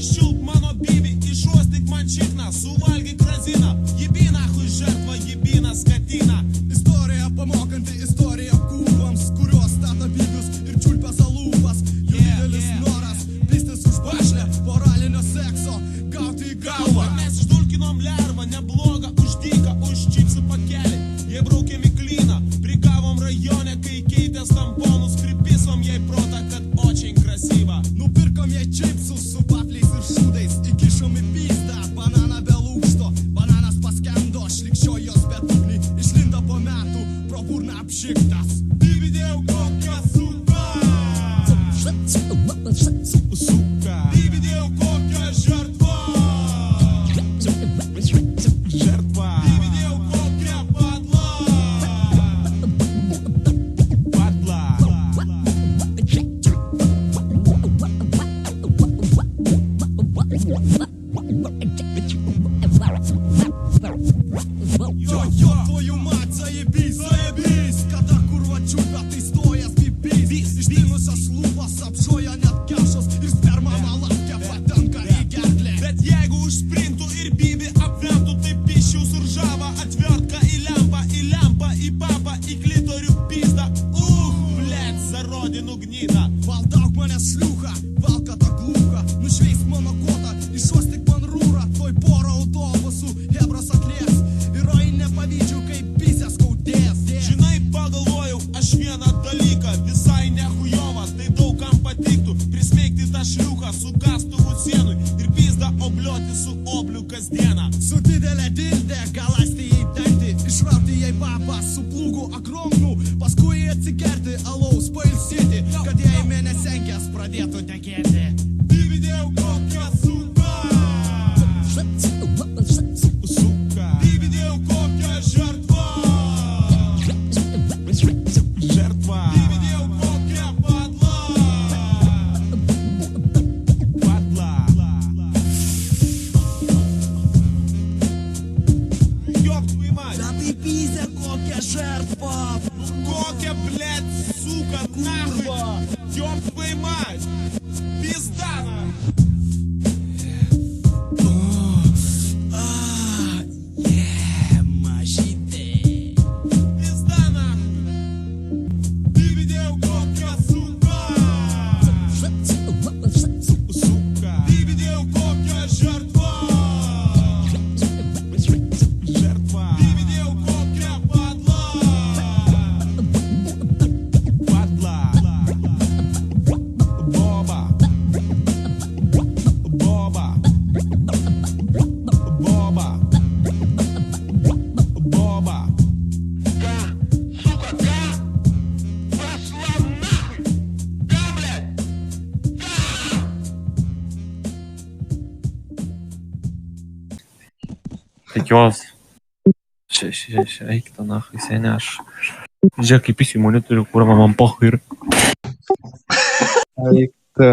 Iščiulp mano bybį, išuostyk man šikną, suvalgyk raziną, jebi nahui žertvą, jebi na skatyną. Istorija pamokanti, istorija kūvams, kurios stata bybius ir čiulpia salūpas. Jų didelis noras pistis už bašlę, moralinio sekso, gauti į galvą. Mes išdulkinom lervą, neblogą, už dyką, už čipsų pakelį. Jie braukėm į klyną, prigavom rajone, kai keitės tamponus, pripisom jai protą, kad očiai krasyva. Nupirkom jai čipsus su vafliais ir šūdais, įkišom į pizdą, bananą be lūkšto. Bananas paskendo, šlikščio jos betugnį, išlinda po metų, pro burną apšiktas. Dividėjau kokią suką, suką. Dividėjau kokią žertvą, žertvą. Dividėjau kokią padlą, padlą. Jo, tvojų mat, zajebys, kada kurva čiulpia, tai stojas bibys. Ištinusios lūpas apšoja net kešos ir sperma malapkė patenka į gerklę. Bet jeigu užsprintų ir bybį apvemtų, tai piščiau suržava, atvertka į lempą, į papą, į klitorių pizdą. Blet, zarodinų gnydą. Valdauk mane šliucha, valka tą glūką, nušveisk mano kotą, išuostyk man rūrą, toj porą autobusų, hebras atlieks. Ir oi nepavydžiu, kaip pisės skaudės. Žinai, pagalvojau aš vieną dalyką, visai nehujovą, tai daugam patiktų prismeigti tą šliuchą su kastuvu sienui ir pizdą obliuoti su obliu kasdieną. Su didelė dildė, galąsti į dantį, išrauti jai papą su plūgu agromnu, paskui atsigerti alaus, pailsėti, kad jai mėnesenkės pradėtų tekėti. Dividėjau kokią suką, suką. Dividėjau kokią žertvą, žertvą. Dividėjau kokią padlą, padlą. Jop, tvoj mать. Da tai pizė kokia žertva. Kokia, blėt, suka, nahui. Jop, tvoj mать. Pizdana. Mažytė. Pizdana. Dividėjau kokią suką, suką. Dividėjau kokią žertvą, žertvą. Dividėjau kokią padlą, padlą. Boba, boba, boba, boba. Сука, да? Пошла нахуй! Да, блядь! Tai jos. Eik tą nachai, seniai, aš. Žiūrėk, kaip jis į monitorių, kurva man pohu ir. Eik tą